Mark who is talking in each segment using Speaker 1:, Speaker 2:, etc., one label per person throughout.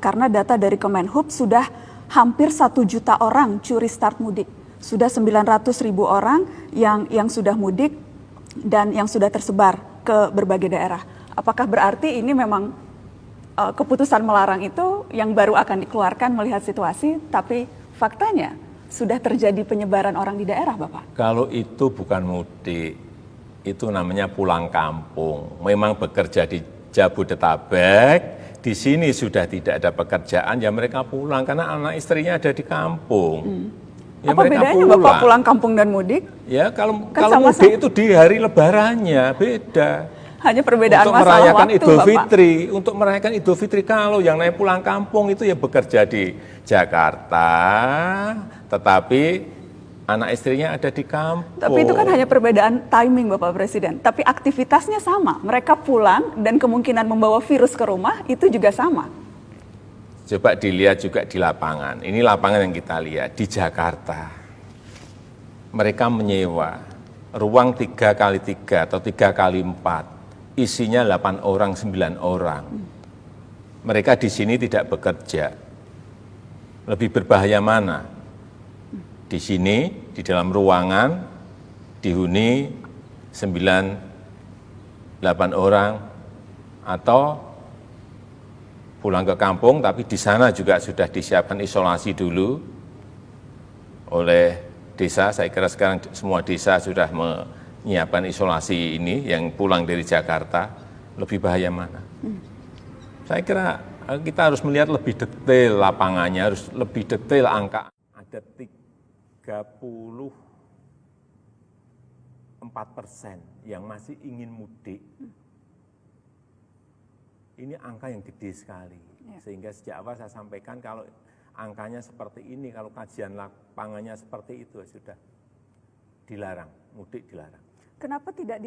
Speaker 1: Karena data dari Kemenhub sudah hampir 1 juta orang curi start mudik. Sudah 900.000 orang yang sudah mudik dan yang sudah tersebar ke berbagai daerah. Apakah berarti ini memang keputusan melarang itu yang baru akan dikeluarkan melihat situasi, tapi faktanya sudah terjadi penyebaran orang di daerah, Bapak?
Speaker 2: Kalau itu bukan mudik, itu namanya pulang kampung. Memang bekerja di Jabodetabek, di sini sudah tidak ada pekerjaan, ya mereka pulang karena anak istrinya ada di kampung. Ya
Speaker 1: apa bedanya pulang. Bapak pulang kampung dan mudik?
Speaker 2: Ya kalau mudik itu di hari lebarannya beda.
Speaker 1: Hanya perbedaan
Speaker 2: untuk
Speaker 1: masalah
Speaker 2: merayakan
Speaker 1: waktu,
Speaker 2: Idul
Speaker 1: Bapak.
Speaker 2: Fitri, untuk merayakan Idul Fitri kalau yang naik pulang kampung itu ya bekerja di Jakarta, tetapi anak istrinya ada di kampung.
Speaker 1: Tapi itu kan hanya perbedaan timing, Bapak Presiden. Tapi aktivitasnya sama. Mereka pulang dan kemungkinan membawa virus ke rumah itu juga sama.
Speaker 2: Coba dilihat juga di lapangan. Ini lapangan yang kita lihat di Jakarta. Mereka menyewa ruang 3x3 atau 3x4. Isinya 8 orang, 9 orang. Mereka di sini tidak bekerja. Lebih berbahaya mana? Di sini, di dalam ruangan, dihuni 9, 8 orang, atau pulang ke kampung, tapi di sana juga sudah disiapkan isolasi dulu oleh desa. Saya kira sekarang semua desa sudah menyiapkan isolasi ini, yang pulang dari Jakarta. Lebih bahaya mana? Saya kira kita harus melihat lebih detail lapangannya, harus lebih detail angka. Ada 34% yang masih ingin mudik. Ini angka yang gede sekali. Sehingga sejak awal saya sampaikan kalau angkanya seperti ini, kalau kajian lapangannya seperti itu sudah dilarang, mudik dilarang.
Speaker 1: Kenapa tidak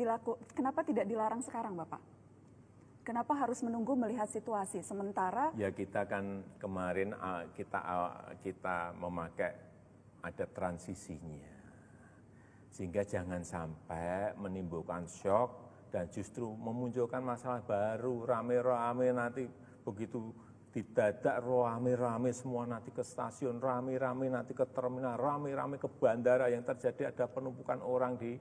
Speaker 1: dilarang sekarang, Bapak? Kenapa harus menunggu melihat situasi sementara?
Speaker 2: Ya kita kan kemarin kita memakai ada transisinya, sehingga jangan sampai menimbulkan shock dan justru memunculkan masalah baru, rame-rame nanti begitu didadak rame-rame semua nanti ke stasiun, rame-rame nanti ke terminal, rame-rame ke bandara, yang terjadi ada penumpukan orang di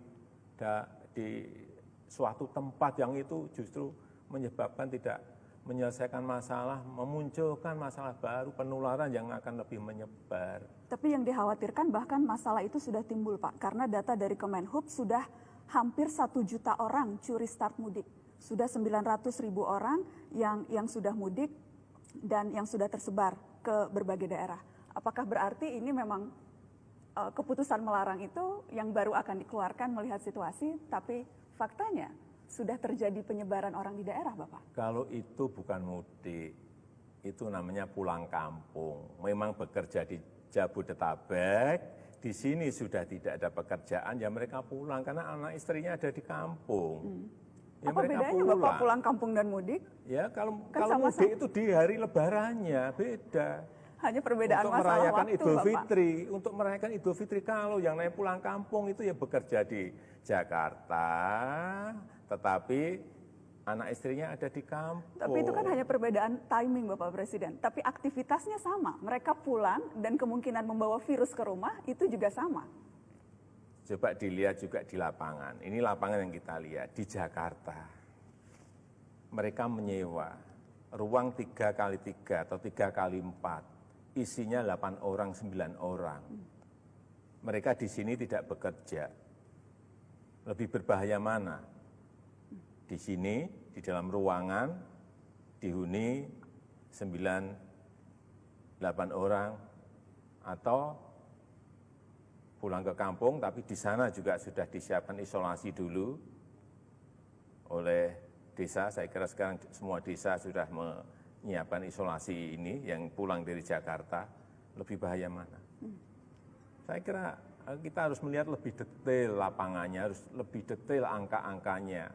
Speaker 2: suatu tempat yang itu justru menyebabkan tidak menyelesaikan masalah, memunculkan masalah baru, penularan yang akan lebih menyebar.
Speaker 1: Tapi yang dikhawatirkan bahkan masalah itu sudah timbul, Pak, karena data dari Kemenhub sudah hampir 1 juta orang curi start mudik. Sudah 900.000 orang yang sudah mudik dan yang sudah tersebar ke berbagai daerah. Apakah berarti ini memang keputusan melarang itu yang baru akan dikeluarkan melihat situasi, tapi faktanya sudah terjadi penyebaran orang di daerah, Bapak?
Speaker 2: Kalau itu bukan mudik, itu namanya pulang kampung. Memang bekerja di Jabodetabek, di sini sudah tidak ada pekerjaan, ya mereka pulang karena anak istrinya ada di kampung. Ya
Speaker 1: apa bedanya Bapak pulang kampung dan mudik?
Speaker 2: Ya kalau
Speaker 1: sama
Speaker 2: mudik itu di hari lebarannya beda.
Speaker 1: Hanya perbedaan
Speaker 2: untuk
Speaker 1: masalah
Speaker 2: merayakan
Speaker 1: waktu,
Speaker 2: Idul
Speaker 1: Bapak.
Speaker 2: Fitri, untuk merayakan Idul Fitri kalau yang naik pulang kampung itu ya bekerja di Jakarta, tetapi anak istrinya ada di kampung.
Speaker 1: Tapi itu kan hanya perbedaan timing, Bapak Presiden. Tapi aktivitasnya sama. Mereka pulang dan kemungkinan membawa virus ke rumah itu juga sama.
Speaker 2: Coba dilihat juga di lapangan. Ini lapangan yang kita lihat di Jakarta. Mereka menyewa ruang 3x3 atau 3x4. Isinya 8 orang, 9 orang. Mereka di sini tidak bekerja. Lebih berbahaya mana? Di sini, di dalam ruangan, dihuni 9, 8 orang, atau pulang ke kampung, tapi di sana juga sudah disiapkan isolasi dulu oleh desa. Saya kira sekarang semua desa sudah menyiapkan isolasi ini, yang pulang dari Jakarta. Lebih bahaya mana? Saya kira kita harus melihat lebih detail lapangannya, harus lebih detail angka-angkanya.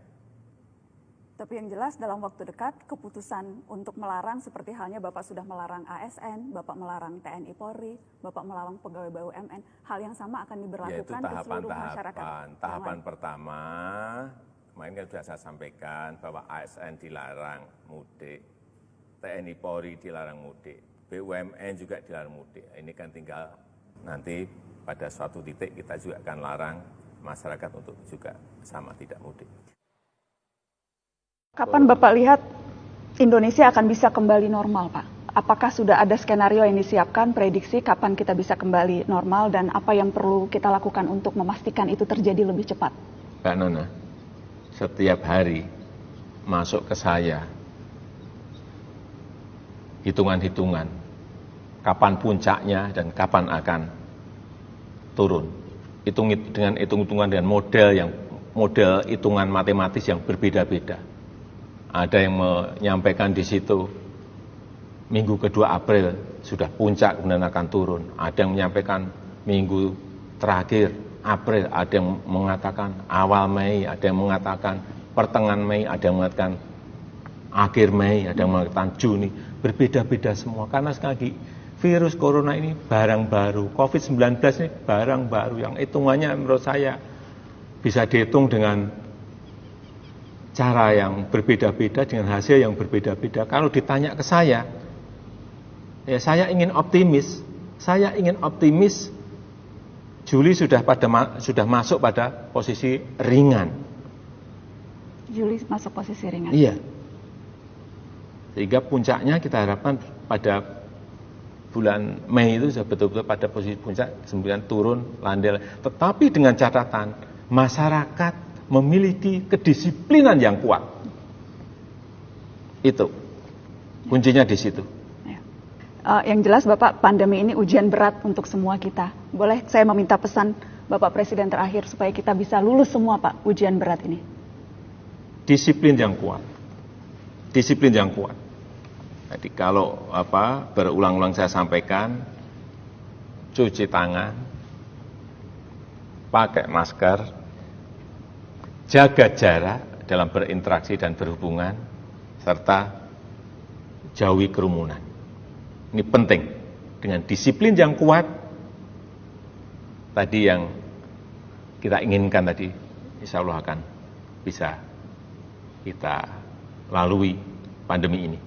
Speaker 1: Tapi yang jelas dalam waktu dekat keputusan untuk melarang seperti halnya Bapak sudah melarang ASN, Bapak melarang TNI Polri, Bapak melarang pegawai BUMN, hal yang sama akan diberlakukan ke seluruh masyarakat.
Speaker 2: Tahapan pertama, kemarin kan sudah saya sampaikan bahwa ASN dilarang mudik. TNI Polri dilarang mudik, BUMN juga dilarang mudik. Ini kan tinggal nanti pada suatu titik kita juga akan larang masyarakat untuk juga sama tidak mudik.
Speaker 1: Kapan Bapak lihat Indonesia akan bisa kembali normal, Pak? Apakah sudah ada skenario yang disiapkan, prediksi kapan kita bisa kembali normal, dan apa yang perlu kita lakukan untuk memastikan itu terjadi lebih cepat?
Speaker 2: Mbak Nona, setiap hari masuk ke saya hitungan-hitungan kapan puncaknya dan kapan akan turun. Dengan hitung-hitungan dengan model hitungan matematis yang berbeda-beda. Ada yang menyampaikan di situ minggu kedua April sudah puncak kemudian akan turun. Ada yang menyampaikan minggu terakhir April, ada yang mengatakan awal Mei, ada yang mengatakan pertengahan Mei, ada yang mengatakan akhir Mei, ada yang mengatakan Juni. Berbeda-beda semua karena sekali lagi virus corona ini barang baru, COVID-19 ini barang baru yang hitungannya menurut saya bisa dihitung dengan cara yang berbeda-beda, dengan hasil yang berbeda-beda. Kalau ditanya ke saya, ya saya ingin optimis. Saya ingin optimis Juli sudah masuk pada posisi ringan.
Speaker 1: Juli masuk posisi ringan?
Speaker 2: Iya. Sehingga puncaknya kita harapkan pada bulan Mei itu sudah betul-betul pada posisi puncak, kemudian turun, landai. Tetapi dengan catatan, masyarakat memiliki kedisiplinan yang kuat. Itu kuncinya di situ.
Speaker 1: Yang jelas Bapak, pandemi ini ujian berat untuk semua kita. Boleh saya meminta pesan Bapak Presiden terakhir supaya kita bisa lulus semua, Pak, ujian berat ini?
Speaker 2: Disiplin yang kuat. Disiplin yang kuat. Jadi kalau berulang-ulang saya sampaikan, cuci tangan, pakai masker, jaga jarak dalam berinteraksi dan berhubungan, serta jauhi kerumunan. Ini penting. Dengan disiplin yang kuat, tadi yang kita inginkan tadi, insya Allah akan bisa kita lalui pandemi ini.